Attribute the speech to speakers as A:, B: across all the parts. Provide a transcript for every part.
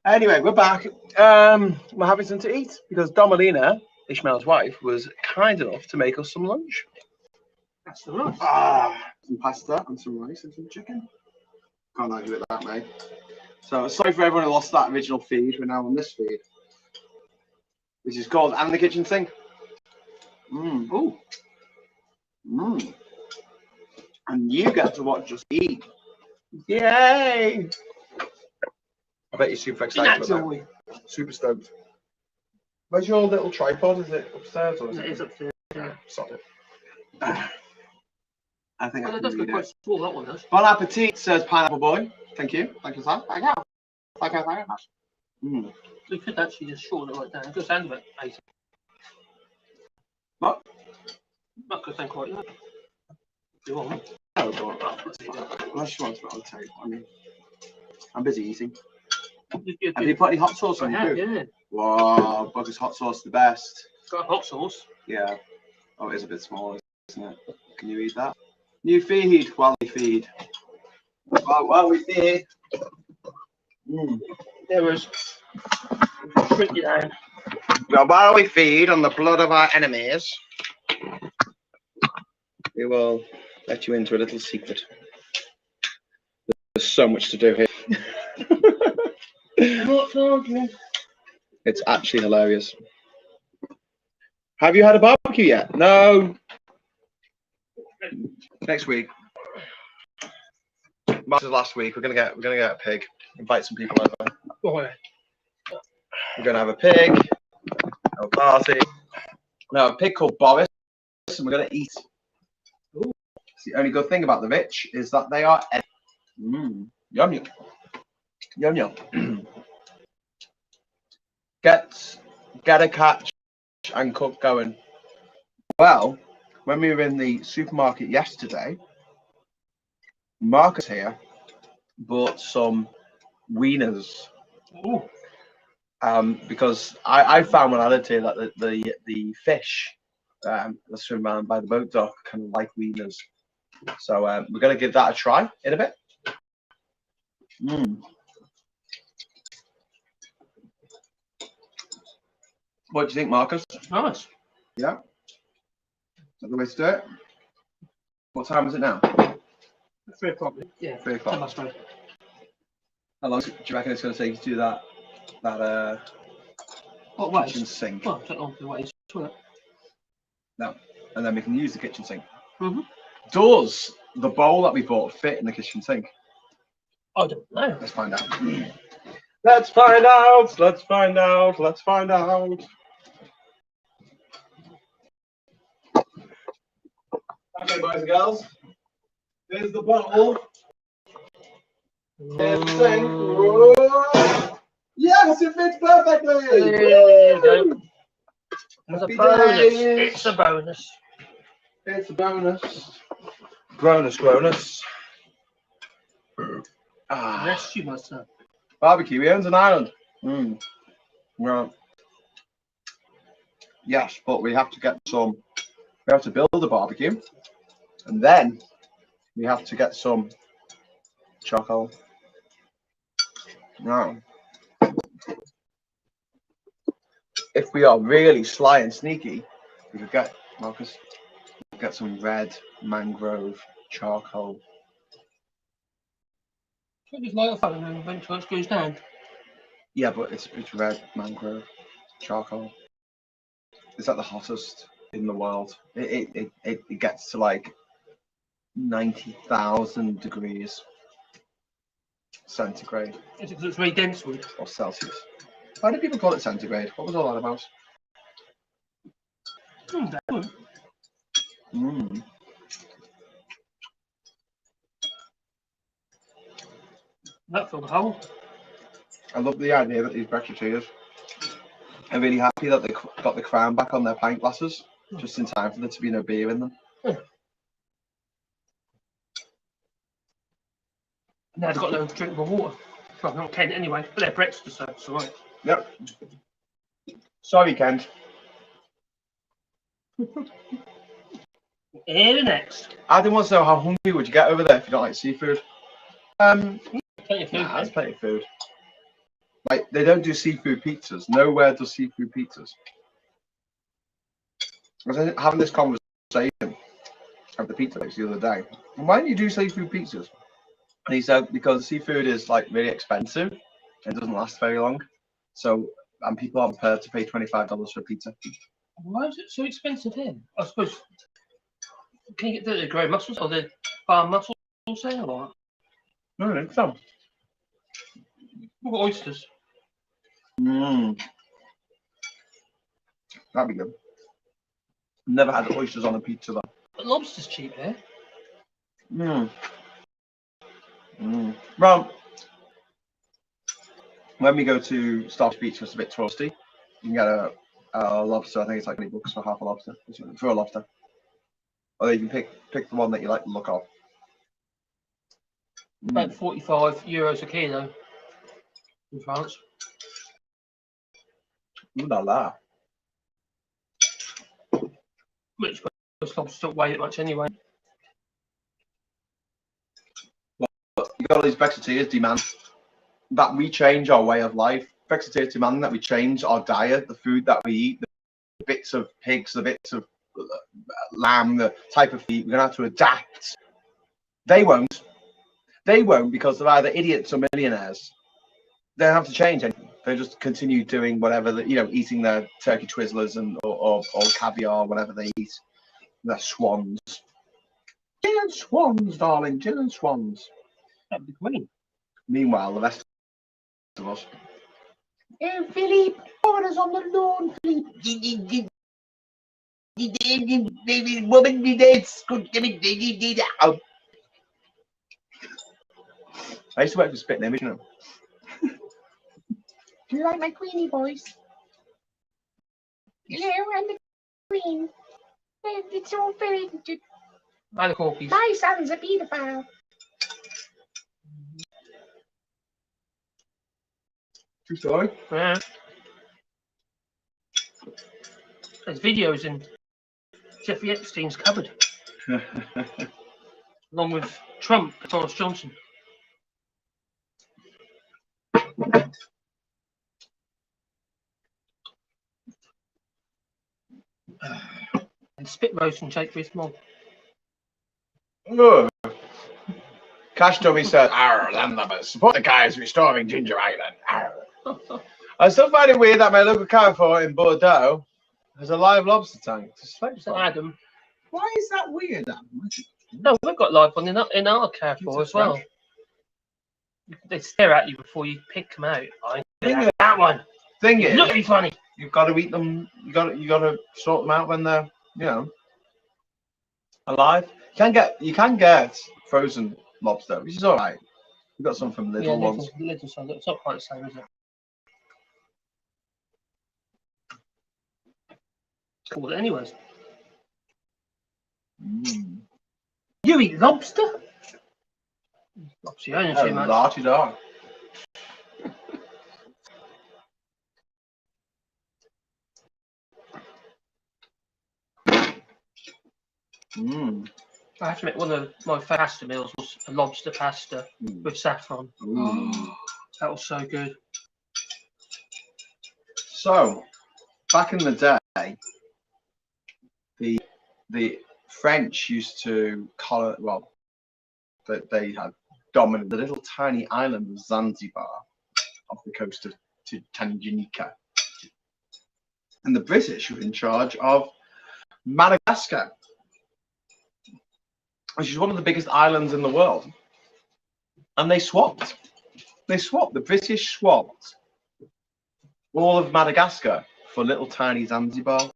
A: Anyway, we're back. We're having something to eat because Domelina, Ishmael's wife, was kind enough to make us some lunch.
B: That's the rice.
A: Some pasta and some rice and some chicken. Can't argue with that, mate. So sorry for everyone who lost that original feed. We're now on this feed, which is called "And the Kitchen Sink."
B: Ooh.
A: And you get to watch us eat. Yay! I bet you're super excited about that. Super stoked. Where's your little tripod? Is it upstairs or is
B: it? It is upstairs. Yeah.
A: Sorry. I think
B: it does go quite small, that one does.
A: Bon appetit, says Pineapple Boy. Thank you. Thank you, sir. Thank you. Thank you very much.
B: We could actually just shorten it right down. Good sound of it, Ace.
A: What?
B: Not good sound quite yet. If you want.
A: Oh, go on. Unless you want to put on the table. I mean, I'm busy eating. Have you put any hot sauce on your food?
B: Yeah.
A: Wow, Bugger's hot sauce is the best.
B: It's got hot sauce.
A: Yeah. Oh, it is a bit small, isn't it? Can you eat that? New feed while we feed. While we feed.
B: There was. Shrink it down.
A: Well, while we feed on the blood of our enemies, we will let you into a little secret. There's so much to do here.
B: I'm not talking.
A: It's actually hilarious. Have you had a barbecue yet? No. Next week. This is last week. We're gonna get a pig. Invite some people over.
B: Oh, yeah.
A: We're gonna have a pig. Have a party. No, a pig called Boris, and we're gonna eat.
B: Ooh.
A: The only good thing about the rich is that they are yum yum. Yum yum. Get a catch and cook going. Well, when we were in the supermarket yesterday, Marcus here bought some wieners.
B: Ooh.
A: Because I found when I lived here that the fish that swim around by the boat dock kind of like wieners. So we're going to give that a try in a bit. What do you think, Marcus?
B: Nice.
A: Yeah. Is that the way to do it? What time is it now?
B: 3 o'clock. Yeah.
A: 3 o'clock. How long do you reckon it's going to take to do that
B: what
A: kitchen sink?
B: Well, I don't know the ways to it.
A: No. And then we can use the kitchen sink.
B: Mm-hmm.
A: Does the bowl that we bought fit in the kitchen sink?
B: I don't know.
A: Let's find out. Let's find out. Let's find out. Let's find out. Okay, boys and girls. Here's the bottle. Here's the sink. Whoa. Yes, it fits perfectly.
B: There you go. It's a bonus. It's a bonus.
A: It's a bonus. Gronus.
B: Yes, you must have.
A: Barbecue. He owns an island. Right. Yes, but we have to get some. We have to build a barbecue, and then we have to get some charcoal. Now, if we are really sly and sneaky, we could get Marcus. Get some red mangrove charcoal.
B: Just light a phone and eventually it goes down.
A: Yeah, but it's red mangrove charcoal. It's like the hottest in the world. It gets to like 90,000 degrees centigrade.
B: Is it because it's very dense wood?
A: Or Celsius. Why do people call it centigrade? What was all that about?
B: That filled the hole.
A: I love the idea that these Brexiteers are really happy that they got the crown back on their pint glasses just in time for there to be no beer in them.
B: Now they've got no drinkable water. Well, not Kent anyway, but they're Brexit, so it's alright.
A: Yep. Sorry, Kent.
B: Here the next.
A: Adam wants to know how hungry would you get over there if you don't like seafood?
B: Plenty of food.
A: There's plenty of food. Like, they don't do seafood pizzas. Nowhere does seafood pizzas. I was having this conversation at the pizza place the other day. Why don't you do seafood pizzas? And he said, because seafood is like really expensive. It doesn't last very long. So, and people aren't prepared to pay $25 for a pizza.
B: Why is it so expensive here? I suppose. Can you get the grey mussels or the farm mussels there or what?
A: No, no, some.
B: What about oysters?
A: That'd be good. Never had oysters on a pizza though.
B: But lobster's cheap here.
A: Well, when we go to Starfish Beach, it's a bit touristy. You can get a lobster. I think it's like $20 for half a lobster. For a lobster. Or you can pick the one that you like the look of.
B: About €45 a kilo in France.
A: Ooh la la.
B: Which most lobsters don't weigh that much anyway.
A: You got all these Brexiteers demand that we change our way of life. Brexiteers demand that we change our diet, the food that we eat, the bits of pigs, the bits of lamb, the type of feed. We're going to have to adapt. They won't. They won't because they're either idiots or millionaires. They don't have to change anything. They just continue doing whatever, eating their turkey twizzlers or caviar, whatever they eat. Their swans. Gin and swans, darling. Gin and swans.
B: That'd be great.
A: Meanwhile, the rest of us.
C: Oh, Philippe, orders on the lawn, Philippe.
A: Woman, I used to work for Spit Image, you know.
C: Do you like my Queenie voice? Hello, I'm the Queen. It's all very good.
B: Hi, the corkies.
C: My son's a paedophile.
A: True story.
B: Yeah. There's videos in Jeffrey Epstein's cupboard, along with Trump and Boris Johnson. And spit roast and Jake Rees-Mogg.
A: Cash Dummy said, "Arr, landlubbers, support the guys restoring Ginger Island." Arr. I still find it weird that my local Carrefour in Bordeaux has a live lobster tank to sleep
B: So
A: from.
B: Adam.
A: Why is that weird, Adam?
B: No, we've got live one in our Carrefour as well. They stare at you before you pick them out. I think that one.
A: Thing is,
B: Look, be funny.
A: you've got to eat them. You got to sort them out when they're alive. You can get frozen lobster, which is all right. We've got some from Lidl ones.
B: Lidl, so it's not quite the same, is it? Cool. Anyways, you eat lobster? Obviously, only too much.
A: Large dog.
B: I have to admit, one of my pasta meals was a lobster pasta with saffron. That was so good.
A: So, back in the day, the French used to they had dominated the little tiny island of Zanzibar off the coast of Tanganyika, and the British were in charge of Madagascar, which is one of the biggest islands in the world. And they swapped. The British swapped all of Madagascar for little tiny Zanzibar.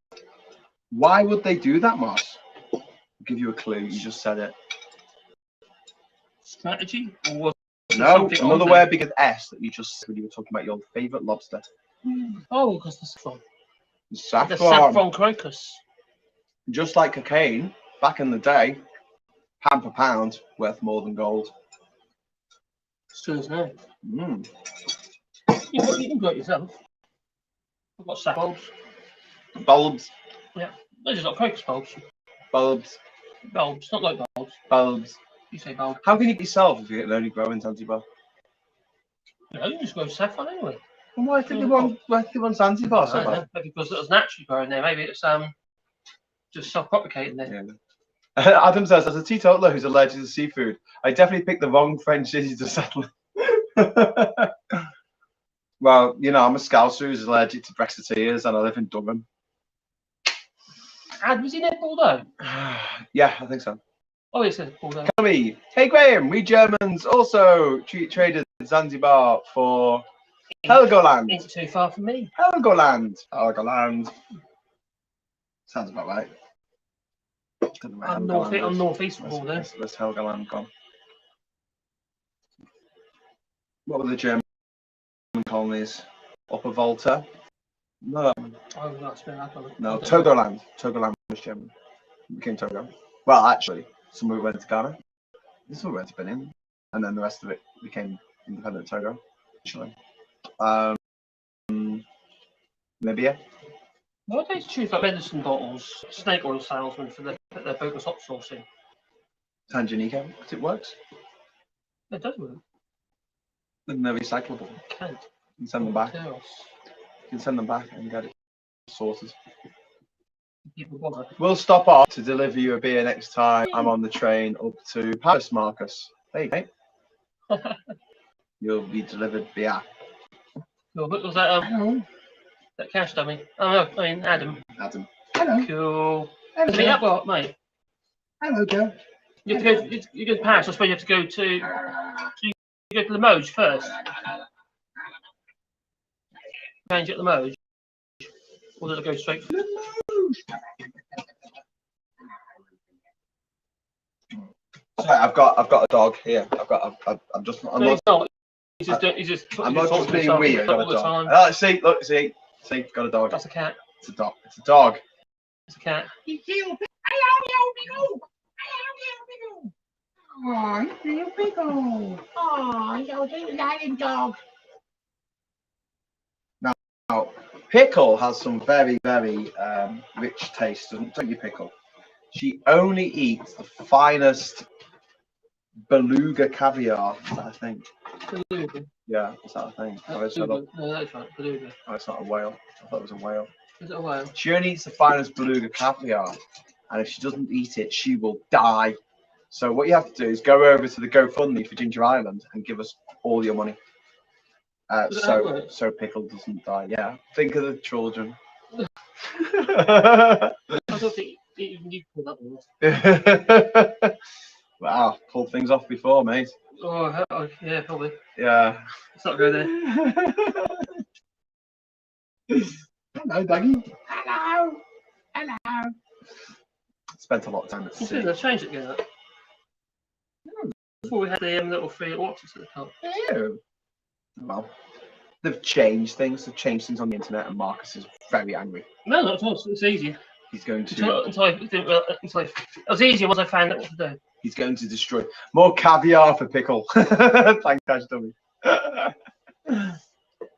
A: Why would they do that, Moss? I'll give you a clue. You just said it.
B: Strategy? Or was
A: No, another word begins S that you just said when you were talking about your favourite lobster.
B: Oh, because the saffron.
A: Saffron.
B: The saffron crocus.
A: Just like cocaine, back in the day, pound per pound, worth more than gold.
B: Still is now. You can do it yourself. I've got saff
A: Bulbs.
B: Yeah, those are not crocus bulbs.
A: Bulbs.
B: Bulbs, not like bulbs.
A: Bulbs.
B: You say bulb.
A: How can you get yourself if you can only grow in Zanzibar?
B: You can just grow saffron anyway.
A: And why did they want Zanzibar so bad?
B: Maybe because it was naturally growing there. Maybe it's just self-propagating there.
A: Yeah. Adam says, as a teetotaler who's allergic to seafood, I definitely picked the wrong French city to settle in. Well, you know, I'm a Scouser who's allergic to Brexiteers, and I live in Durham.
B: And was he near Bordeaux?
A: Yeah, I think so.
B: Oh, he said Bordeaux.
A: Hey Graham, we Germans also traded Zanzibar for Helgoland.
B: It's too far from me.
A: Helgoland. Sounds about right.
B: I'm northeast from Bordeaux.
A: Where's Helgoland gone? What were the German colonies? Upper Volta? No.
B: Oh, that's been that one.
A: No, Togoland. Togoland was German. It became Togo. Well, actually, some of it went to Ghana. This one went to Benin. And then the rest of it became independent Togo. Actually. Namibia.
B: Why do they choose like medicine bottles, snake oil salesmen for their bogus outsourcing?
A: Tanganyika, because it works.
B: It does work.
A: And they're recyclable.
B: It can't.
A: You can send them back.
B: Else.
A: You can send them back and get it sorted.
B: People want it.
A: We'll stop off to deliver you a beer next time I'm on the train up to Paris, Marcus. There you go. You'll be delivered beer.
B: Cool. What was that? That cash dummy. Oh no, I mean Adam.
A: Adam.
C: Hello.
B: Cool.
C: Hello.
B: Meet up, well, mate.
C: Hello, girl.
B: You have to go. You go to Paris. I suppose you have to go to. You go to Limoges first. Change at Limoges. Or does it go straight?
A: Sorry, I've got a dog here. I'm not.
B: He's just.
A: I'm not just being weird.
B: All
A: Got a
B: the
A: dog.
B: time.
A: See, got a dog.
B: That's a cat.
A: It's a dog. It's a dog.
B: It's a cat.
C: You feel big. Oh, you feel big. Oh, you're a lion dog.
A: Now, Pickle has some very, very rich taste, don't you, Pickle? She only eats the finest beluga caviar. Is that a thing?
B: Beluga.
A: Yeah, is that a thing?
B: No, that's right. Beluga.
A: Oh, it's not a whale. I thought it was a whale.
B: Is it a whale?
A: She only eats the finest beluga caviar, and if she doesn't eat it, she will die. So what you have to do is go over to the GoFundMe for Ginger Island and give us all your money. So Pickle doesn't die. Yeah, think of the children.
B: I don't think even you pull that one off.
A: Wow, pulled things off before, mate.
B: Oh, yeah, probably.
A: Yeah.
B: Let's not go there.
A: Hello, Doggy.
C: Hello. Hello.
A: Spent a lot of time at sea.
B: They've changed it again. Before we had the little free watches at the top.
A: Oh. Well, they've changed things. They've changed things on the internet, and Marcus is very angry.
B: No, not at all. It's easy.
A: He's going to.
B: It was easier once I found out what to do.
A: He's going to destroy more caviar for Pickle. Thank Cash Dummy.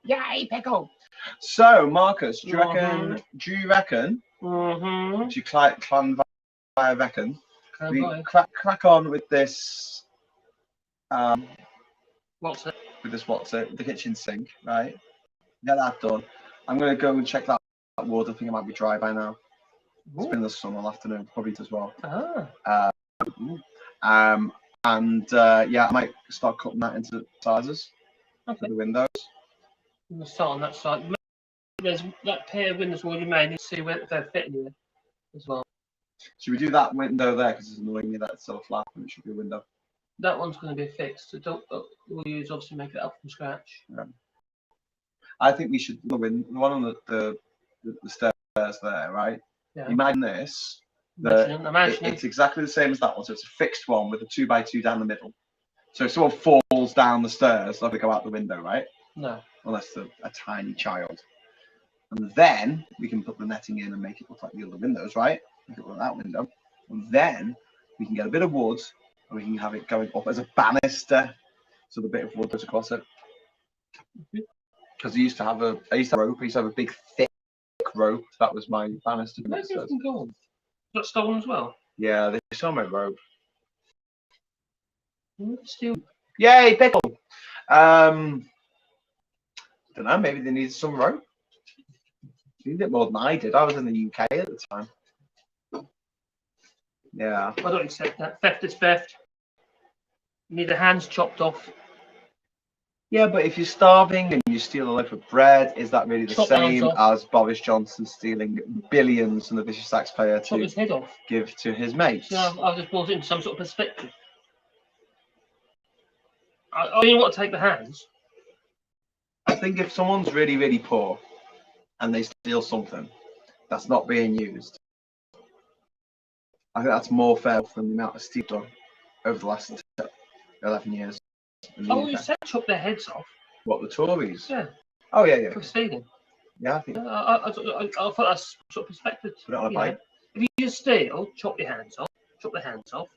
C: Yay, Pickle.
A: So, Marcus, do you reckon?
B: Mm-hmm.
A: Do you clan via reckon? We
B: Okay.
A: crack on with this.
B: What's it?
A: With this, the kitchen sink, right? Get that done. I'm gonna go and check that wood. I think it might be dry by now. It's been the sun all afternoon, probably as well.
B: Ah.
A: Yeah, I might start cutting that into sizes for the windows.
B: We'll start on that side. There's that pair of windows already made. Let's see where they're fitting here as well.
A: Should we do that window there? Because it's annoying me that it's so flat and it should be a window.
B: That one's going to be fixed. So we'll use obviously make it up from scratch.
A: Yeah. I think we should the one on the stairs there, right?
B: Yeah.
A: Imagine this.
B: Imagine
A: It's exactly the same as that one. So it's a fixed one with a 2x2 down the middle. So if someone falls down the stairs, they'll go out the window, right?
B: No.
A: Unless they're a tiny child. And then we can put the netting in and make it look like the other windows, right? Make it look like that window. And then we can get a bit of wood and we can have it going up as a banister. So the bit of wood goes across it. Because I used to have a rope. I used to have a big thick rope. That was my banister.
B: Where's everything gone? Is that stolen as well?
A: Yeah, they stole my rope.
B: Still.
A: Yay, Pickle! Don't know. Maybe they needed some rope. They needed it more than I did. I was in the UK at the time. Yeah.
B: I don't accept that. Theft is theft. You need the hands chopped off.
A: Yeah, but if you're starving and you steal a loaf of bread, is that really the
B: Chop the hands
A: same
B: off.
A: as Boris Johnson stealing billions from the vicious taxpayer
B: Chop
A: to
B: his head off.
A: give to his mates?
B: So I've just brought it into some sort of perspective. I only want to take the hands.
A: I think if someone's really, really poor and they steal something that's not being used, I think that's more fair than the amount of steal done over the last 11 years.
B: Oh, you said chop their heads off.
A: What, the Tories?
B: Yeah.
A: Oh, yeah.
B: For stealing.
A: Yeah, I think.
B: I thought that's sort of perspective.
A: Put it on a bike.
B: If you just steal, chop your hands off. Chop the hands off.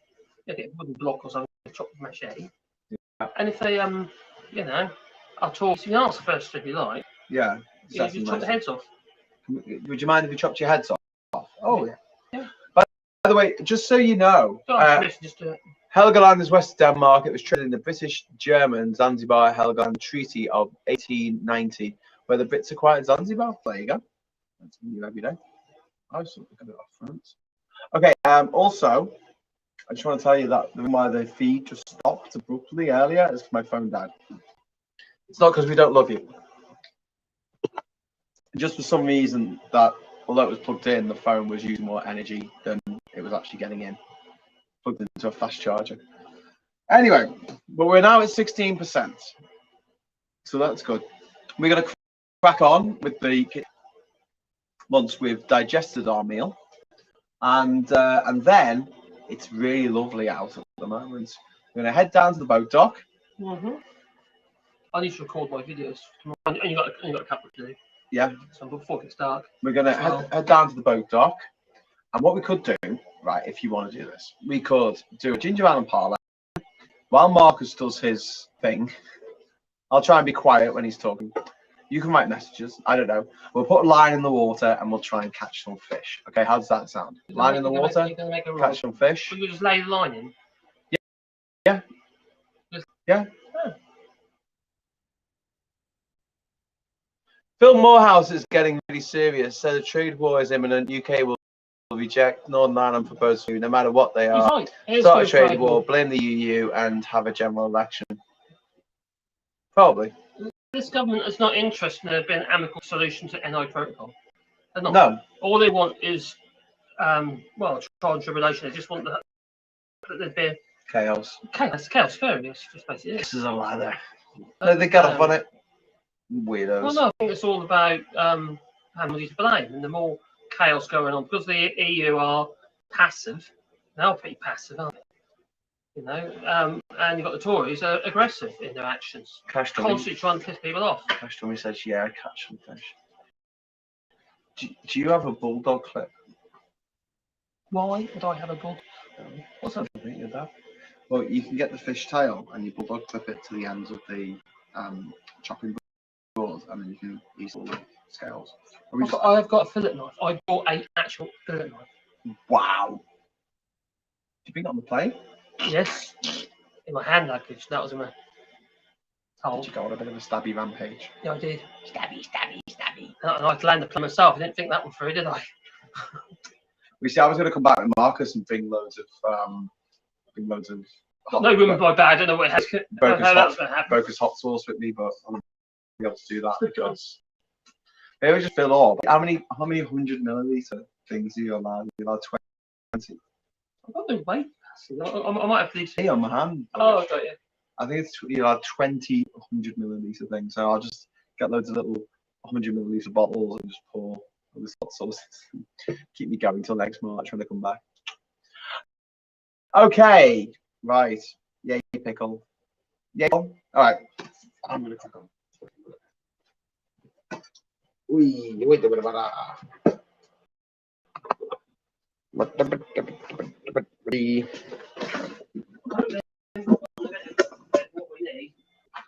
B: You get a wooden block or something. Chop with machete.
A: Yeah.
B: And if they I'll talk to you ask first if you like.
A: Yeah.
B: You chop the heads off.
A: Would you mind if we chopped your heads off? Oh,
B: yeah.
A: By the way, just so you know,
B: just do it.
A: Helgoland is west of Denmark. It was traded in the British-German Zanzibar-Helgoland Treaty of 1890, where the Brits acquired Zanzibar. There you go. That's new every day. I was looking at it off front. Okay. Also, I just want to tell you that the reason why the feed just stopped abruptly earlier is because my phone died. It's not because we don't love you. Just for some reason that, although it was plugged in, the phone was using more energy than it was actually getting in. Plugged into a fast charger. Anyway, but we're now at 16%. So that's good. We're going to crack on with the once we've digested our meal. And then it's really lovely out at the moment. We're going to head down to the boat dock.
B: I need to record my videos. And you got a couple to do.
A: Yeah.
B: So before it gets dark.
A: We're going to head down to the boat dock. And what we could do, right, if you want to do this, we could do a ginger ale and parlay. While Marcus does his thing, I'll try and be quiet when he's talking. You can write messages. I don't know. We'll put a line in the water and we'll try and catch some fish. Okay, how does that sound? Line in the water, catch some fish.
B: Will you just lay the line in?
A: Yeah. Yeah.
B: Oh.
A: Phil Morehouse is getting really serious. So the trade war is imminent. UK will reject Northern Ireland proposed food, no matter what they are.
B: Right.
A: Start a trade war, blame the EU, and have a general election. Probably.
B: This government is not interested in there being an amicable solution to NI protocol. They're not.
A: No.
B: All they want is, trial and tribulation. They just want that there'd be
A: Chaos.
B: Chaos. Fair enough. Just basically it.
A: This is a ladder. They get off on it. Weirdos.
B: Well, no, I think it's all about somebody to blame, and the more chaos going on because the EU are passive. They're pretty passive, aren't they? You know, and you've got the Tories are aggressive in their actions, constantly trying to piss people off.
A: Cash Tommy says, "Yeah, I catch some fish." Do you have a bulldog clip?
B: Why would I have a bulldog? What's that?
A: Your dad? Well, you can get the fish tail and you bulldog clip it to the ends of the chopping board, and then you can use all the scales.
B: I've got a fillet knife. I bought an actual fillet knife.
A: Wow! Did you bring it on the plane?
B: Yes, in my hand luggage. That was in my
A: Did you go on a bit of a stabby rampage?
B: Yeah, I did. Stabby. And I had to land the plane myself. I didn't think that one through, did I?
A: We see. I was going to come back with Marcus and bring loads of.
B: No women by bad. I don't know what how that's going to happen.
A: Bogus hot sauce with me, but I'm not be able to do that because maybe just fill all. How many 100 milliliter things are you allowed? You're allowed 20.
B: I've got no weight. I might have these.
A: Hey, on my hand.
B: Oh, got you.
A: I think it's you know 20 100 milliliter things. So I'll just get loads of little 100 milliliter bottles and just pour all this hot sauce. Keep me going till next March when I come back. Okay, right. Yay, pickle. Yay. All right. I'm gonna crack on. Wait a minute.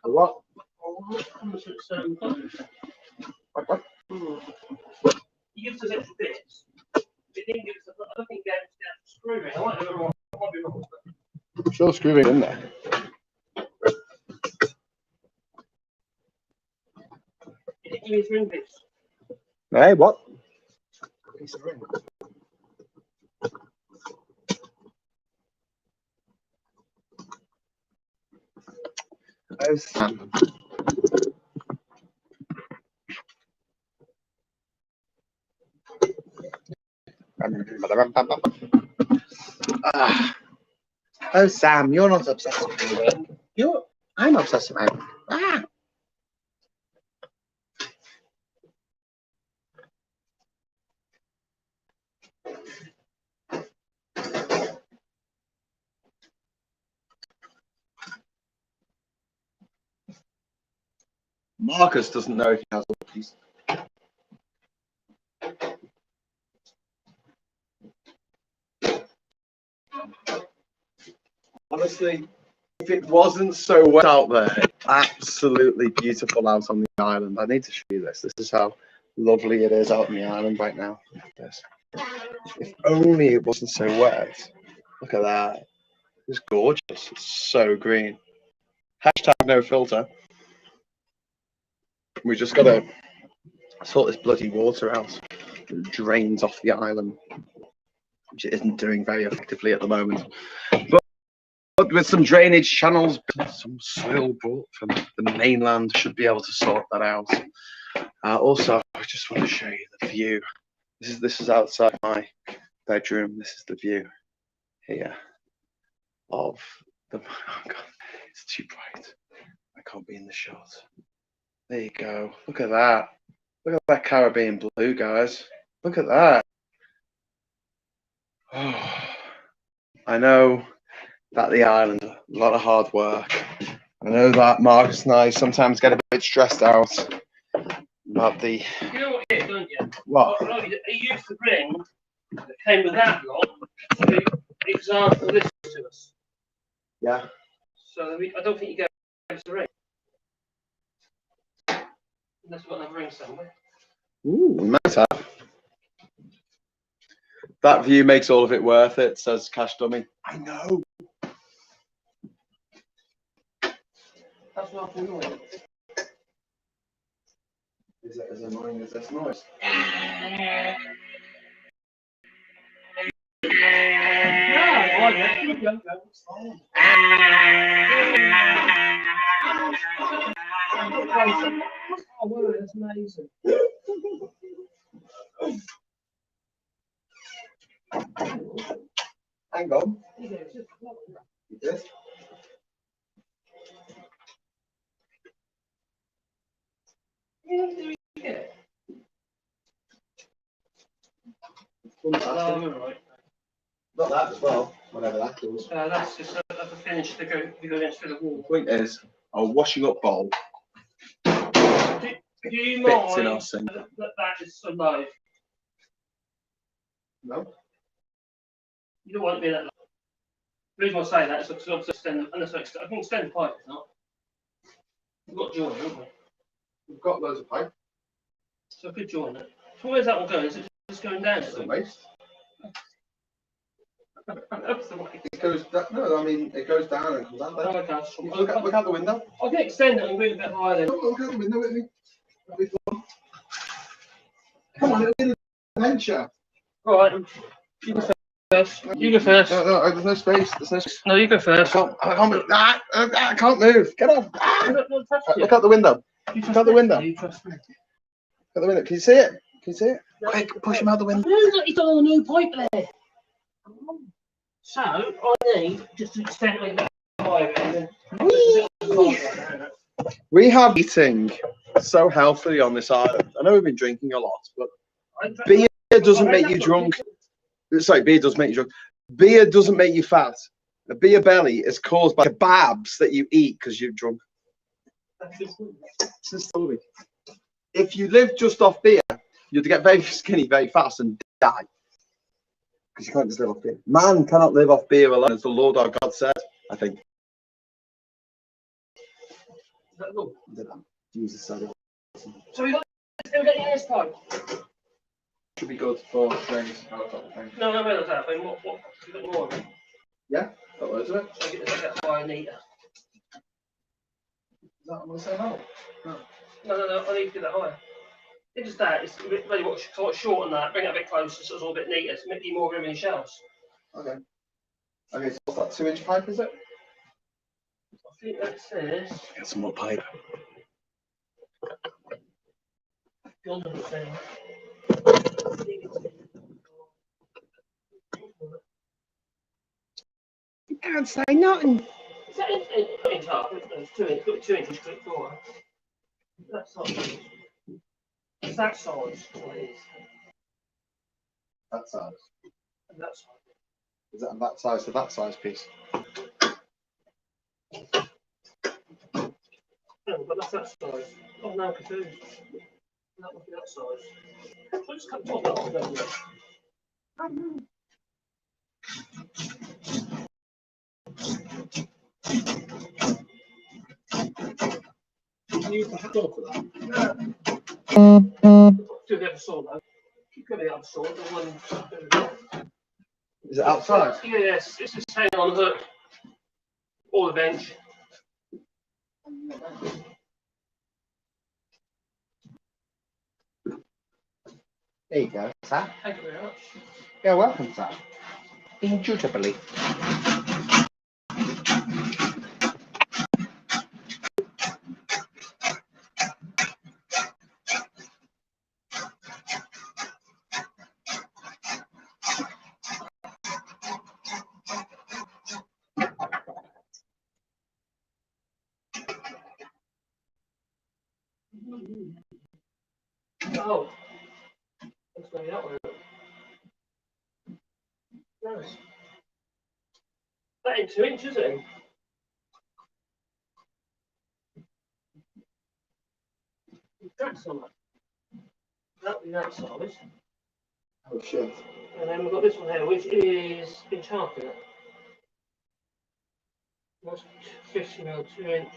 A: What? What?
B: He gives us extra bits. He didn't give us. I don't think he gave us the screwing. I might be wrong.
A: I'm sure screwing in there.
B: Give me 3 ring bits.
A: Hey, what? Piece of ring. Oh, Sam. Oh, Sam, you're not obsessed with me. I'm obsessed with you. Ah. Marcus doesn't know if he has cookies. Honestly, if it wasn't so wet out there, absolutely beautiful out on the island. I need to show you this. This is how lovely it is out on the island right now. Look at this. If only it wasn't so wet. Look at that. It's gorgeous. It's so green. Hashtag no filter. We just got to sort this bloody water out. It drains off the island, which it isn't doing very effectively at the moment. But with some drainage channels, some soil brought from the mainland should be able to sort that out. Also, I just want to show you the view. This is outside my bedroom. This is the view here of the. Oh God, it's too bright. I can't be in the shot. There you go. Look at that. Look at that Caribbean blue, guys. Look at that. Oh, I know that the island, a lot of hard work. I know that Marcus and I sometimes get a bit stressed out about the.
B: You know what it is, don't you?
A: What?
B: He used the ring that came with that lot to be the example of this to us.
A: Yeah.
B: So I don't think you gave us the ring. Unless we've got another ring somewhere.
A: Ooh, we might have. That view makes all of it worth it, says Cash Dummy. I know.
B: That's not annoying.
A: Is it as annoying as this noise?
B: Oh, wow, that's amazing.
A: Hang on. Yes.
B: Right.
A: Not that as well, whatever that is.
B: That's just a finish to go into the wall.
A: The point is, a washing up bowl.
B: Do you
A: Fits in
B: mind
A: our sink.
B: that is so low?
A: No.
B: You don't want it to be that low. The reason I say that is because I can extend the pipe, if not. We've got a join, haven't we?
A: We've got loads of pipe.
B: So I could join it. So where's that one going? Is it just going down?
A: It's a waste.
B: That's the way.
A: It goes. No, I mean it goes down and comes out there.
B: Oh, okay.
A: Look out the window.
B: I can extend it and move it a bit higher then.
A: Look out the window with me. That'll be fun. Come on, it'll be an adventure.
B: Right. You go first. You go first.
A: No, there's no space. There's no space.
B: No, you go first.
A: I can't move. I can't move. Get off.
B: No, trust you.
A: Look out the window.
B: Look
A: out the window.
B: You trust me.
A: Look out the window. Can you see it? Can you see it? Quick, push him out the window.
B: He's got a new pipe there. So I need just to extend it a bit higher. And then...
A: We have eating so healthily on this island. I know we've been drinking a lot, but beer doesn't make you drunk. Sorry, beer does make you drunk. Beer doesn't make you fat. A beer belly is caused by kebabs that you eat because you're drunk. It's a story. If you live just off beer, you'd get very skinny very fast and die. Because you can't just live off beer. Man cannot live off beer alone, as the Lord our God said, I think. Jesus said it.
B: So we got this pipe.
A: Should be good for trains.
B: No, that's that. What? You got more?
A: Yeah, got loads of it.
B: So get that higher neater.
A: Is that what I say now?
B: No, I need to get that higher. It's just that, it's a bit, maybe what sort of short on that, bring it a bit closer so it's all a bit neater, to make you more room in your shelves.
A: Okay. Okay, so what's that 2-inch pipe, is it?
B: I think that says.
A: Get some more pipe.
B: On the thing.
C: You can't say nothing.
B: Is that inch half? It's 2 inch, got 2 inches click forward. That size. It's that size, what it is.
A: That size.
B: And that size.
A: Is that that size to that size piece?
B: No, but that's that size. Oh, now I'm confused. That must be that size. I'll just cut the top off, don't you?
A: Can you use the handle for that?
B: Do the other saw though. Keep going the other saw. The one.
A: Is it outside?
B: Yes, it's just hanging on the hook. Or the bench.
A: There you go, Sam.
B: Thank you very much.
A: You're welcome, Sam. Indubitably.
B: Oh. Let's go that way. Nice. That ain't 2 inches, is it? That's on that. That'll be that size.
A: Oh shit.
B: And then we've got this one here, which is inch half in it. That's 50mm, 2 inch.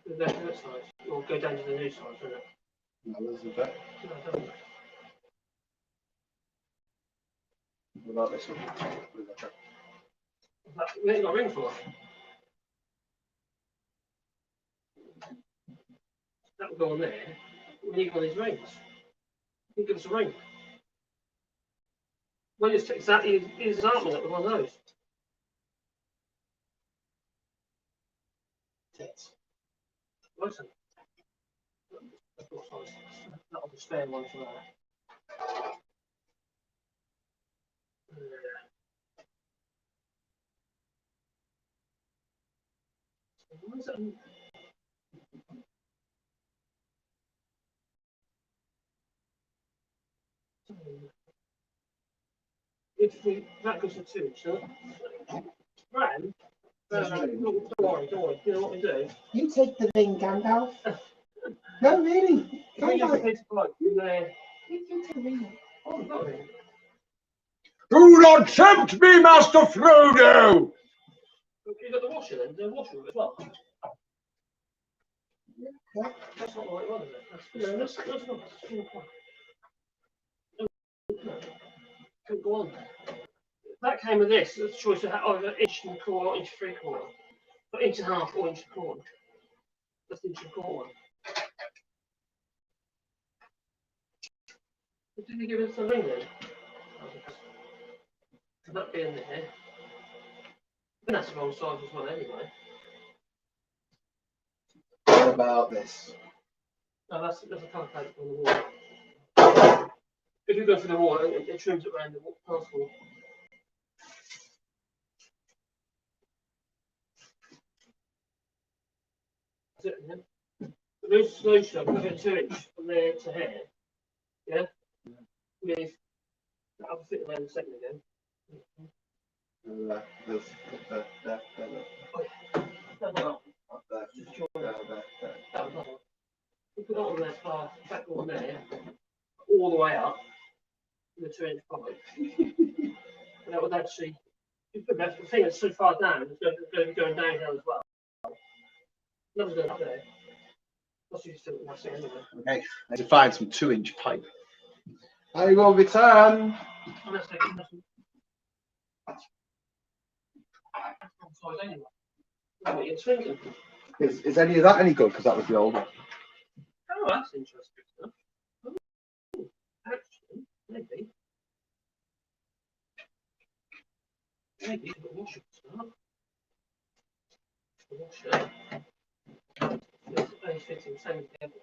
B: Go down to that size, or go down to the new size, isn't it?
A: No, there's a bit.
B: No, it doesn't.
A: What about this one?
B: We ain't got a ring for it. That would go on there. We need one of these rings. You can give us a ring. Well, just exactly his arm on it with one of those.
A: Tits.
B: Listen. That'll be spare one for that. What is it? If that goes to 2 inch, huh? Ram? Don't worry. You know what we do?
C: You take the ring, Gandalf. No, really.
B: We use a piece of pipe from there.
C: You take the ring.
B: Oh, we've got a ring.
A: Do not tempt me, Master Frodo!
B: You've got the washer then, the washer as well.
C: Yeah.
B: That's not the right one, is it? That's not. Couldn't go on. That came with this. The choice of either inch and a quarter or inch 3/4. But inch and a half or inch and a quarter. That's the inch and a quarter one. But did you give us a ring then? Could that be in there? And that's the wrong size as well anyway.
A: What about this?
B: No, that's a colour plate on the wall. If you go for the wall, it trims it around the passport. That's it, yeah. But there's a solution, I've got a 2 inch from there to here. Yeah? With that'll fit around the second again.
A: There's there.
B: That one up.
A: Up there.
B: Just join
A: There.
B: that one up. We put that on there, back on there, all the way up, with a 2 inch pipe. And that would actually, you put that thing that's so far down, it's going to be going downhill as well. Nothing's going up there. That's usually still that's it anyway.
A: Okay, I need to find some 2-inch pipe. I will return.
B: Unless they can size anyway. That's what you're thinking.
A: Is any of that any good? Because that was the old one.
B: Oh, Oh, that's interesting stuff. Oh, actually, maybe. Maybe the washer will start. The washer. It's only fitting the same together.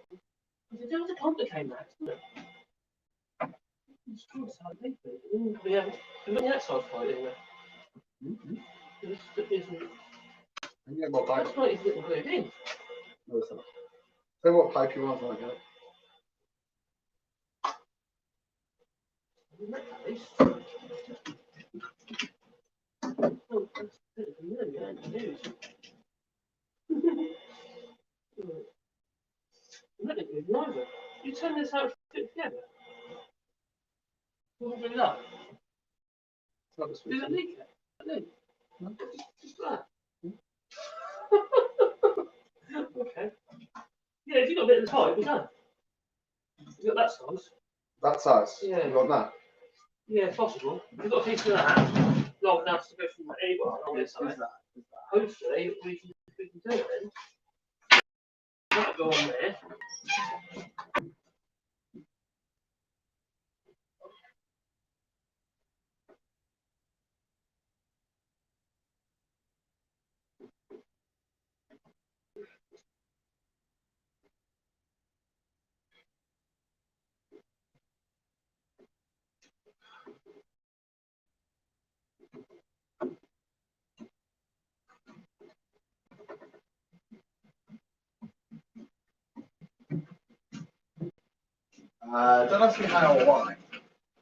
B: It doesn't complicate that, doesn't it? It's trying to start big, but we haven't got that side for it, anyway. This isn't. That's not his little glued in.
A: No, it's not. Say what pipe you want, I get it.
B: In that case, oh, that's a bit of a million news. Nothing is neither. You turn this out to fit together. What do that? Does it leak it? Leak? No. Just that. Okay. Yeah, if you've got a bit of the pipe, we're done. You've got that size.
A: That size?
B: Yeah.
A: You want that?
B: Yeah, if possible. You've got a piece of that long enough to go from anywhere on this side. Hopefully, we can do it then. That'll go on there.
A: Don't ask me how or why.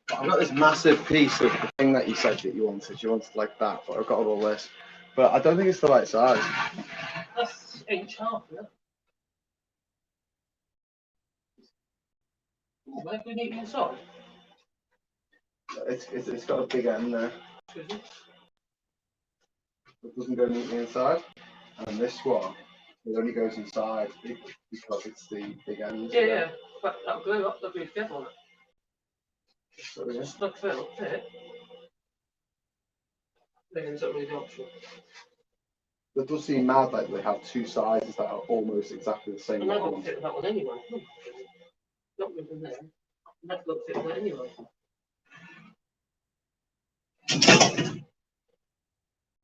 A: But I've got this massive piece of the thing that you said that you wanted. You wanted like that, but I've got all this. But I don't think it's the right size.
B: That's inch-half, yeah. Oh, where can we need inside?
A: It's got a big end there.
B: Excuse me?
A: It doesn't go neatly inside. And this one, it only goes inside because it's the big end.
B: Yeah, yeah. But that'll glue up, that'll be together on it.
A: So, yeah.
B: Just snug fit, not fit. Then ends up with the option.
A: It does seem mad that they have two sizes that are almost exactly the same.
B: And that won't fit with that one anyway. Not with them there. That won't fit with that anyway.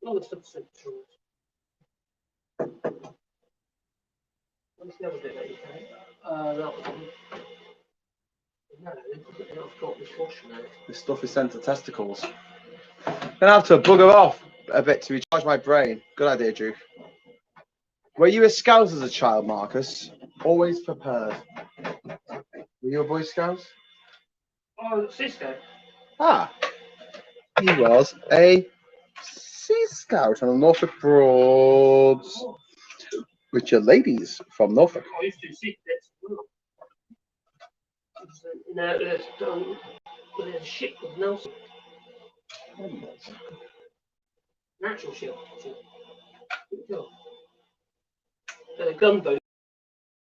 B: All the stuff's sent to us. What's the other bit that you say? That one. No, I've got this washer now.
A: This stuff is sent to testicles. Gonna have to bugger off a bit to recharge my brain. Good idea, Duke. Were you a scout as a child, Marcus? Always prepared. Were you a Boy Scout?
B: Oh, Cisco.
A: Ah, he was a Sea Scout on the Norfolk Broads, which are ladies from Norfolk.
B: I used to see this as well. You know, there's a ship called Nelson. Natural ship. The gunboat,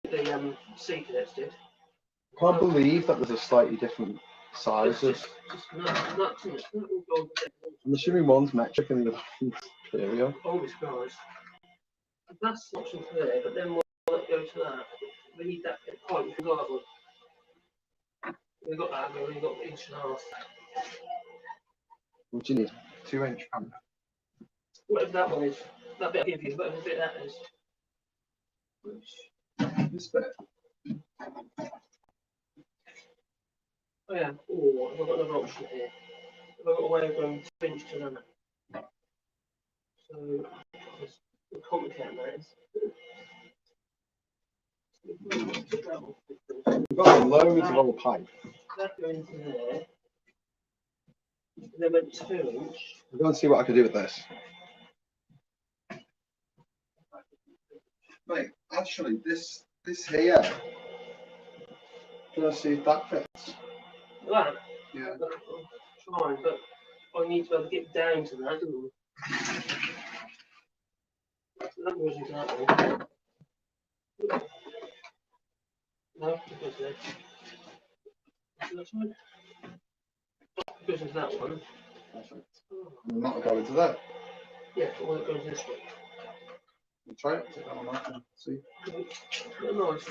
B: the sea cadets did.
A: Can't believe that there's a slightly different
B: It's
A: sizes.
B: just nuts, isn't it? It's not all gold.
A: I'm assuming one's metric and the other one's imperial.
B: Always guys. That's option for there, but then we'll go to that. We need that pipe we forgot one. We've got that, we've only got an inch and a half.
A: What do you need? 2-inch pump.
B: Whatever that one is, that bit I'll give you, whatever bit that is.
A: This bit.
B: Oh yeah, or I've got another option here. I've got a way of going 2-inch to that. So, it's complicated that is.
A: We've got loads of old pipe.
B: That go into there. And then went 2-inch.
A: We're going to see what I can do with this. Mate, actually, this here. Let's see if that fits.
B: That?
A: Yeah.
B: Fine, but I need to be able to get down to that, don't I? So that goes into that one. No, it goes there. That's one. It goes into that one.
A: Perfect. And that'll go into there.
B: Yeah, but when it goes this way.
A: We'll try it. Take that one out and see.
B: Yeah, nice.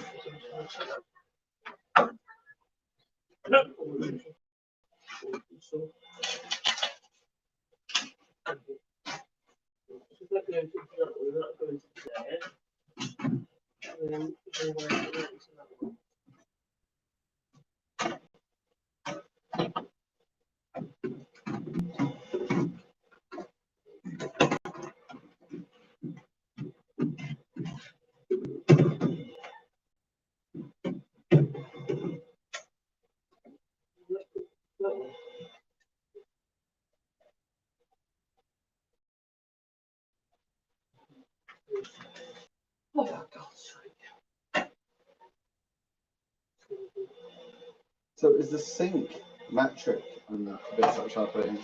B: Oh, for God's sake.
A: So is the sink metric and the bits that we're trying to put into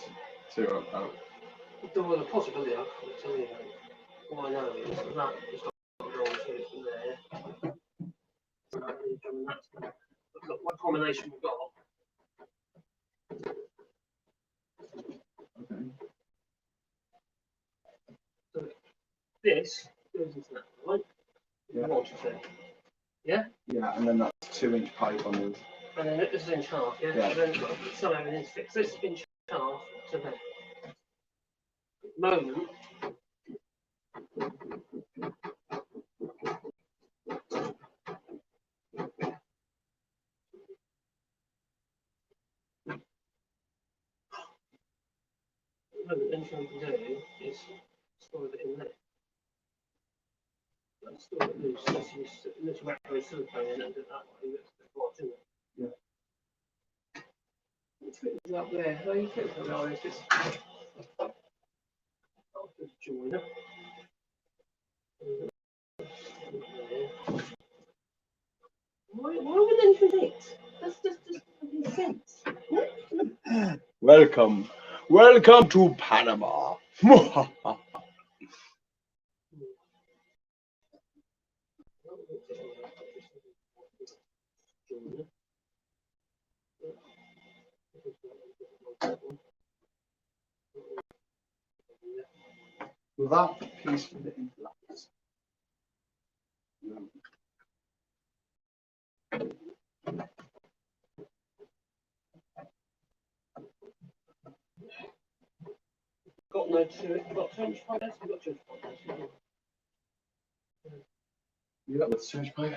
B: There was a possibility, I can't tell you. All I know is that it's got wrong, so it's in there. So that's what combination we've got.
A: Okay.
B: So this goes into that, right?
A: Yeah.
B: What you say? Yeah?
A: Yeah, and then that's 2-inch pipe on this.
B: And then this is inch half, yeah?
A: Yeah.
B: And then somehow everything's fixed. This inch half to there. At the moment, the only thing we can do is store it in there. Store it loose. Let's wrap the silicone in and do it that way. That's a bit hot, isn't it?
A: Yeah.
B: Let's fit it up there. No, you fit it up there. It's I'll just join it. Why would anything fit? That's just doesn't make sense.
A: Welcome to Panama. Will that piece fit into that? No.
B: Got no two. Got 2-inch pipe. We've got 2-inch pipe.
A: You got the 2-inch pipe?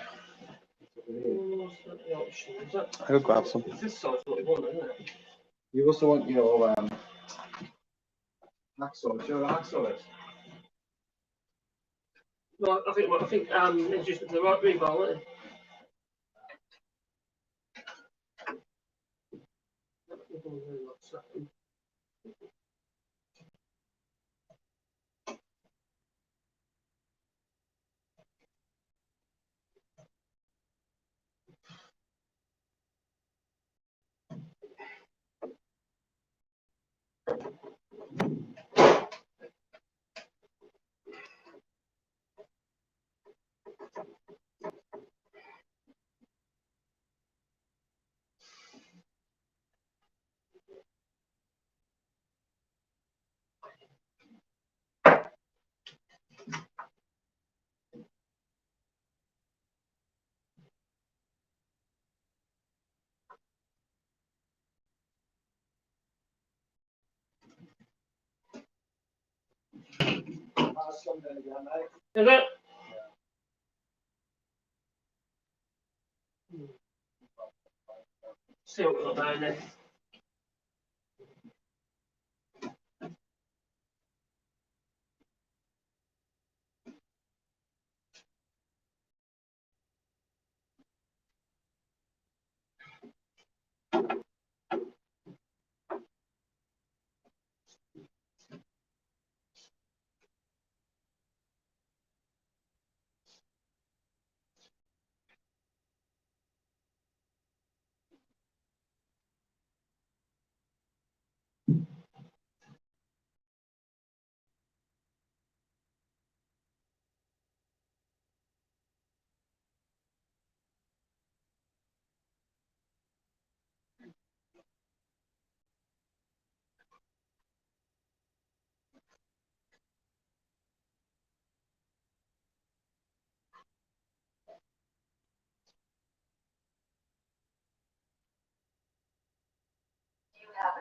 B: What's the option? Is that?
A: I'll grab some.
B: It's this size what we want, isn't it?
A: You also want your hacksaw. Do you know what a hacksaw is?
B: Well, I think it's just the right rebar, wasn't it? Is it? See what we've got down there.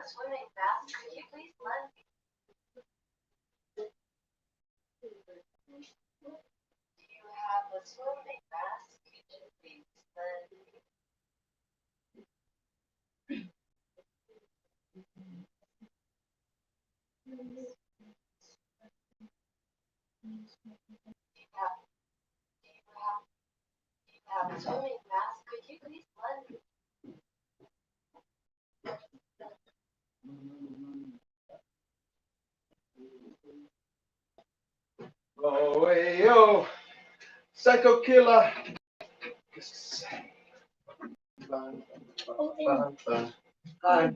D: swimming mask. Could you please lend me? Do you have a swimming mask? Could you please lend me? Do you have a swimming mask? Could you please lend me?
A: Oh, hey, yo, psycho killer. Bang, bang, bang. Hi.
D: Do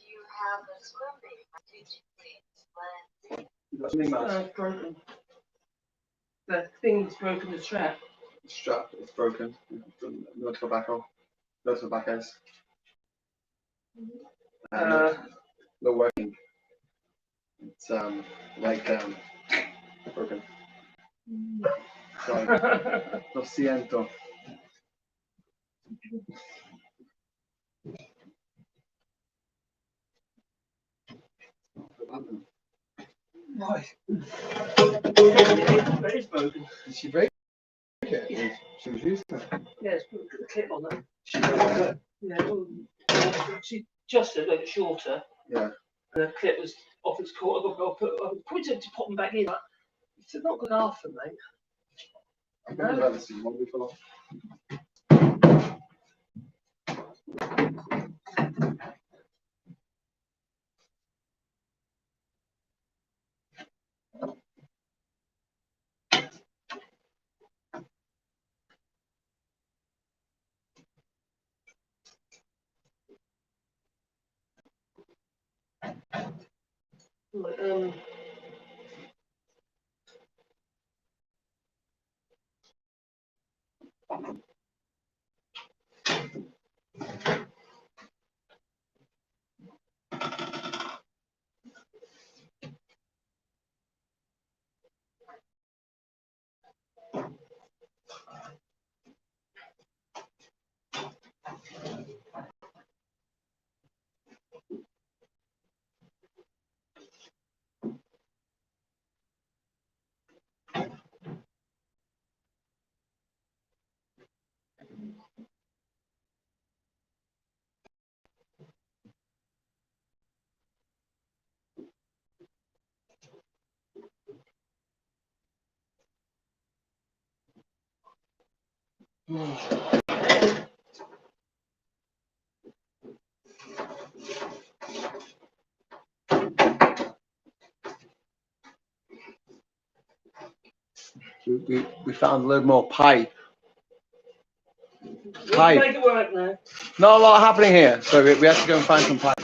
D: you have a swimming mask? Could you please lend me?
A: You got something mask?
B: It's broken. The thing's broken the strap.
A: The strap is broken. No tobacco. No tobaccos. No working. It's like broken. Sorry. Lo siento. Why?
B: It is broken.
A: Did she break it?
B: Yeah.
A: She was using it.
B: Yeah, it's put a clip on that.
A: She broke it.
B: Yeah, she adjusted it a bit shorter.
A: Yeah.
B: And the clip was off its cord. I put it to pop them back in. Like, it's not good enough for mate.
A: I've never had this one before.
B: Like,
A: We found a little more pipe.
B: make it work now.
A: Not a lot happening here, so we have to go and find some pipe.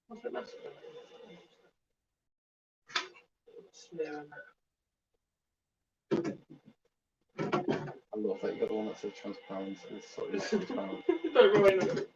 B: What's the matter? Smearing
A: I love that you got the one that says transparent. It's sort of transparent.
B: that. Don't ruin it.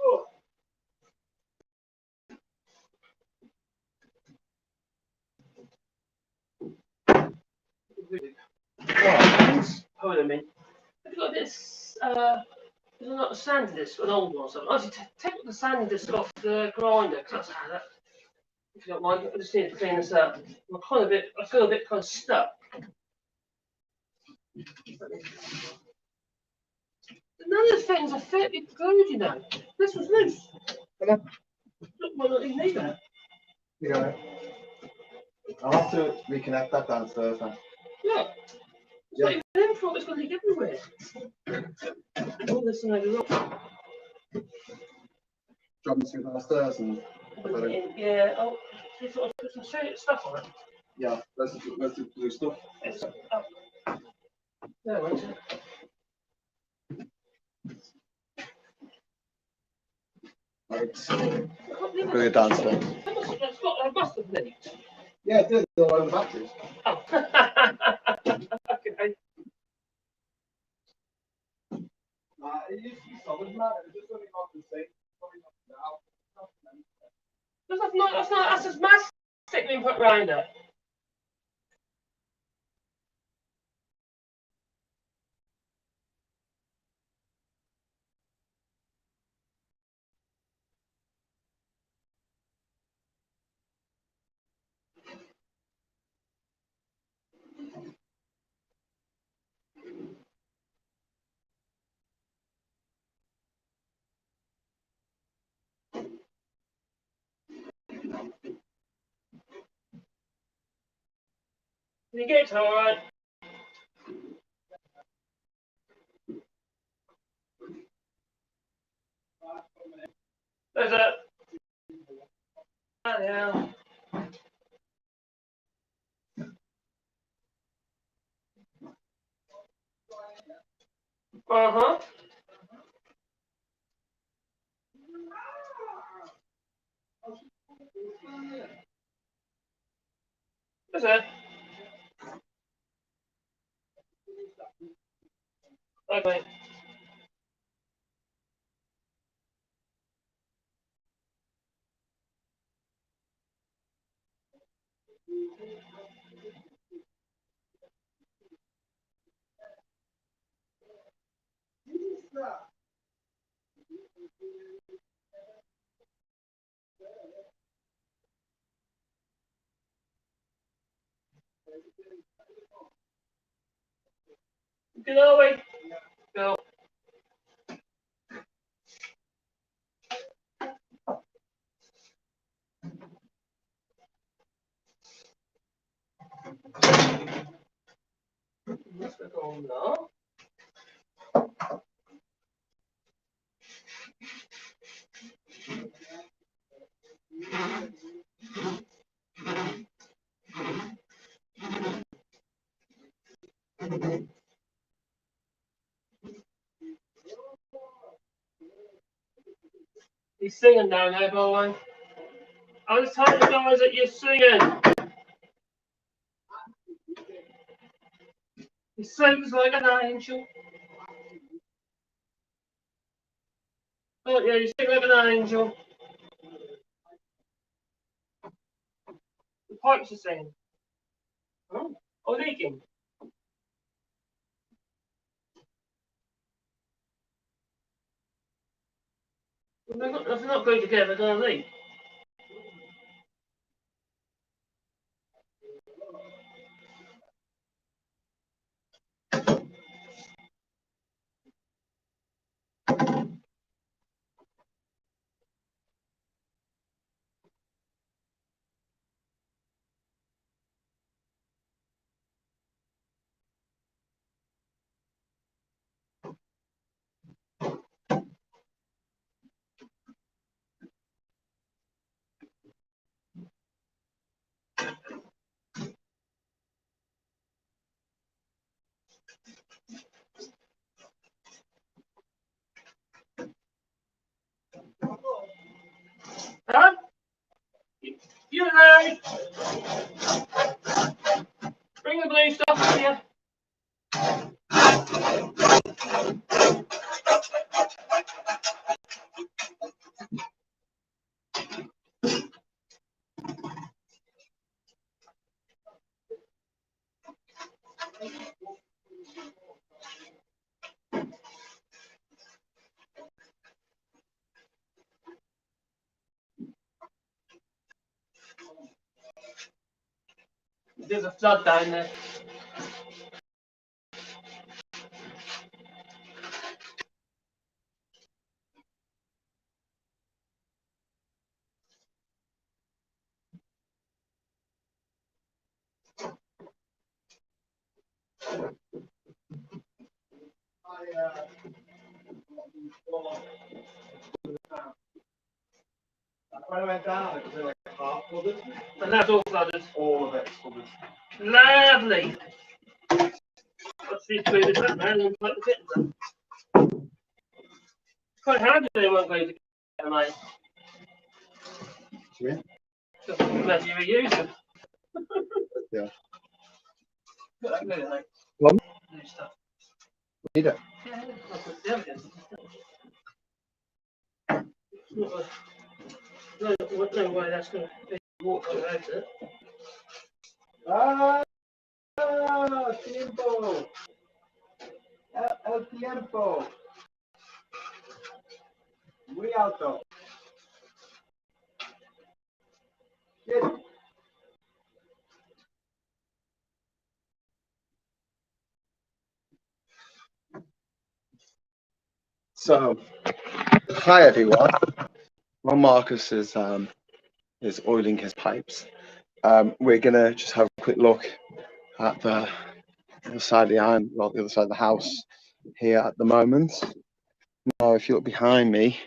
B: Oh. Hold on a minute. Have you got this? There's not a sanding disc, an old one or something. Actually, take the sanding disc off the grinder, because that's how that. If you don't mind, I just need to clean this up. I feel a bit kind of stuck. None of the things are fitted glued, you know. This was loose.
A: Look,
B: Why not even need that?
A: you got it. I'll have to reconnect that downstairs then.
B: Look. It's not even in front, it's going to leak everywhere. All this and look.
A: Drop me to downstairs and.
B: Yeah, oh, so sort of put some stuff on it.
A: Yeah, let's do blue stuff.
B: It's, oh. There, wait.
A: Right. Bring it downstairs.
B: I must have leaked.
A: Yeah, it did. All over the batteries.
B: Oh. Okay.
A: It used to be solid, man. It just only got the same.
B: That's just mastic being put round it. You get it all right. There's a. Oh, yeah. Uh-huh. Is it? Okay. Good away. Go. Let's go on now. He's singing down there, by the way. I was telling the guys that you're singing. He sings like an angel. Oh yeah, you sing like an angel. The pipes are singing. Oh, leaking. Well, they're not going together, they're going to leak. Huh? You there? Bring the blue stuff with you. There's a flood down there.
A: When I went down, it was like half flooded.
B: And that's all flooded.
A: All of it's flooded.
B: Lovely. Let's see through the trap man and put the kittens up. It's quite handy they won't go to get mate.
A: Yeah.
B: Just imagine you reuse them.
A: Yeah.
B: Got that good, mate.
A: Plum?
B: New stuff.
A: Need it.
B: Yeah, that's what the other is. No way that's going to be water out it.
A: Tiempo. El tiempo. Muy alto. Good. So, hi everyone. Well, Marcus is oiling his pipes. We're gonna just have a quick look at the other side of the island, well, the other side of the house here at the moment. Now, if you look behind me,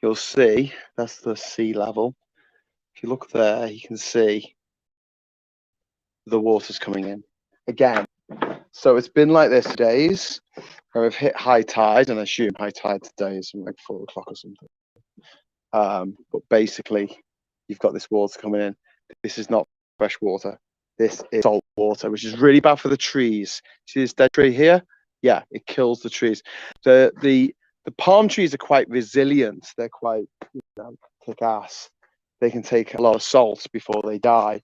A: you'll see that's the sea level. If you look there, you can see the water's coming in again. So it's been like this for days. We've hit high tide, and I assume high tide today is like 4 o'clock or something. But basically, you've got this water coming in. This is not fresh water. This is salt water, which is really bad for the trees. See this dead tree here? Yeah, it kills the trees. The palm trees are quite resilient. They're quite, kick ass. They can take a lot of salt before they die.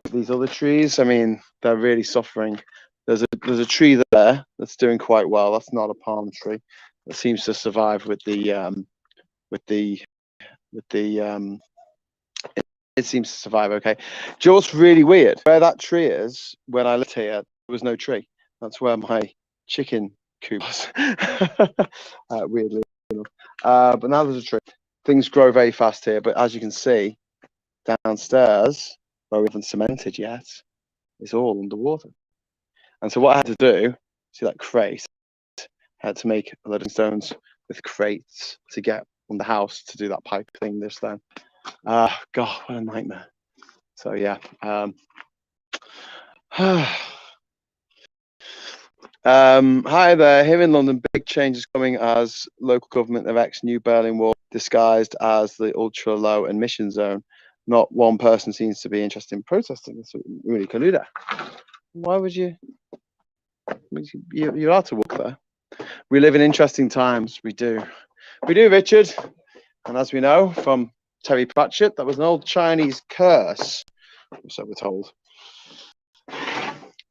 A: But these other trees, I mean, they're really suffering. There's a tree there that's doing quite well. That's not a palm tree. That seems to survive with the it seems to survive okay. Do you know what's really weird? Where that tree is, when I lived here, there was no tree. That's where my chicken coop was. Weirdly enough. But now there's a tree. Things grow very fast here, but as you can see, downstairs, where we haven't cemented yet, it's all underwater. And so what I had to do, see that crate, I had to make a load of stones with crates to get on the house to do that pipe thing this then. God, what a nightmare. So yeah. Hi there. Here in London, big changes coming as local government erects new Berlin Wall disguised as the ultra low emission zone. Not one person seems to be interested in protesting. It's really can do that. Why would you? You're allowed to walk there. We live in interesting times. We do, Richard. And as we know from Terry Pratchett, that was an old Chinese curse, so we're told.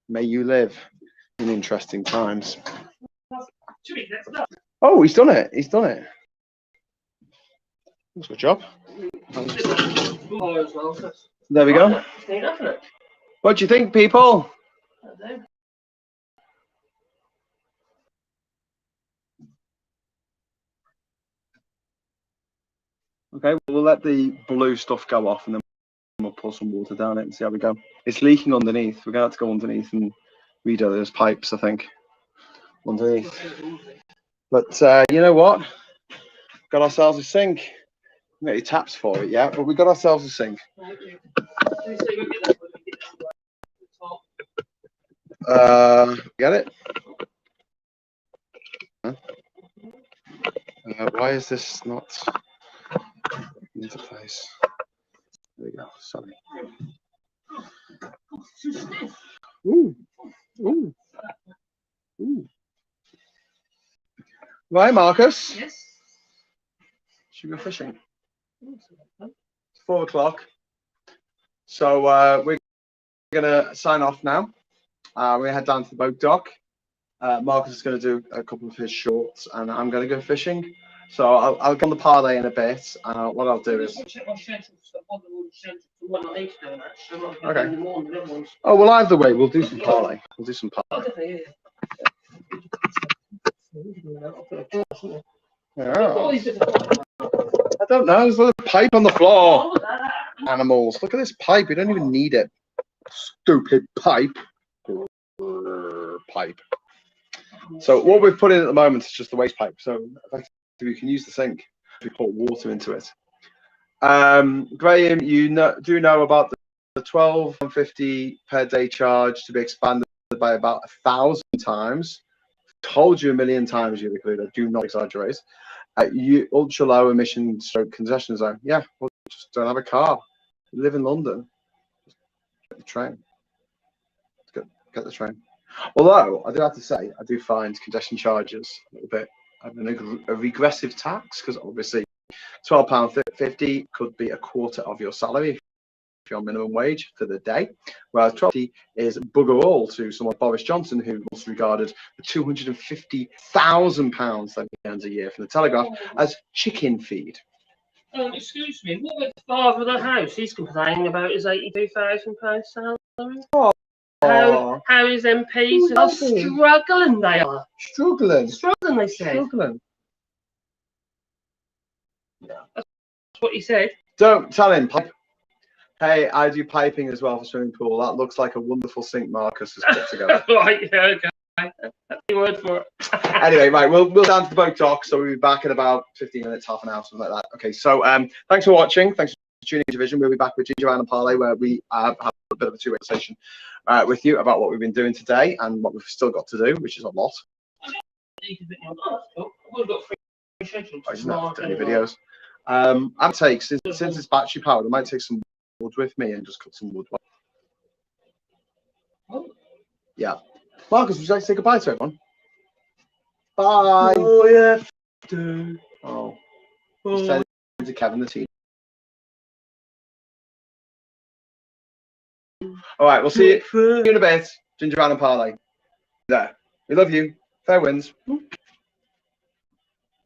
A: May you live in interesting times. Oh, he's done it. He's done it. That's a good job. There we go. What do you think, people? Okay, we'll let the blue stuff go off and then we'll pour some water down it and see how we go. It's leaking underneath. We're going to have to go underneath and redo those pipes, I think, underneath. But you know what? Got ourselves a sink. Not any taps for it yet, but we got ourselves a sink. Get it? Why is this not into place? There we go. Sorry. Ooh. Ooh. Ooh. Right, Marcus.
B: Yes.
A: Should we go fishing? It's 4 o'clock. So we're gonna sign off now. We're gonna head down to the boat dock. Marcus is gonna do a couple of his shorts, and I'm gonna go fishing. So I'll go on the parlay in a bit. What I'll do is.
B: Check my schedule.
A: Okay. Oh well, either way, we'll do some parlay. We'll do some parlay. Yeah. I don't know. There's a little pipe on the floor. Animals. Look at this pipe. We don't even need it. Stupid pipe. Pipe. So what we've put in at the moment is just the waste pipe. So we can use the sink if we pour water into it. Graham, you do know about the £12.50 per day charge to be expanded by about 1,000 times. Told you a million times, you include. I do not exaggerate. You ultra low emission stroke concession zone. Yeah, well, just don't have a car. You live in London. Just get the train. Get the train. Although I do have to say, I do find congestion charges a little bit a regressive tax, because obviously £12.50 could be a quarter of your salary if you're on minimum wage for the day, whereas £12.50 is bugger all to someone like Boris Johnson, who was regarded the £250,000 that he earns a year from the Telegraph as chicken feed.
B: Excuse me, what about the father of the house? He's complaining about his £82,000 salary. How his MPs are struggling, they are.
A: Struggling,
B: they said.
A: struggling.
B: That's what he said.
A: Don't tell him. Hey, I do piping as well for swimming pool. That looks like a wonderful sink Marcus has put together.
B: Right, yeah, okay. That's the word for it.
A: Anyway, right, we'll down to the boat dock, so we'll be back in about 15 minutes, half an hour, something like that. Okay, so thanks for watching. Thanks for tuning into JinjaVision. We'll be back with Ginger and Parlay, where we have a bit of a two-way conversation with you about what we've been doing today and what we've still got to do, which is a lot.
B: We've got three schedules.
A: I didn't have to do any videos. I'd take, since it's battery powered, I might take some wood with me and just cut some wood. Yeah. Marcus, would you like to say goodbye to everyone? Bye.
B: Oh, yeah. Do.
A: Oh. Just turn into Kevin the teen. All right, we'll see you in a bit. Ginger and Parlay. There. We love you. Fair winds.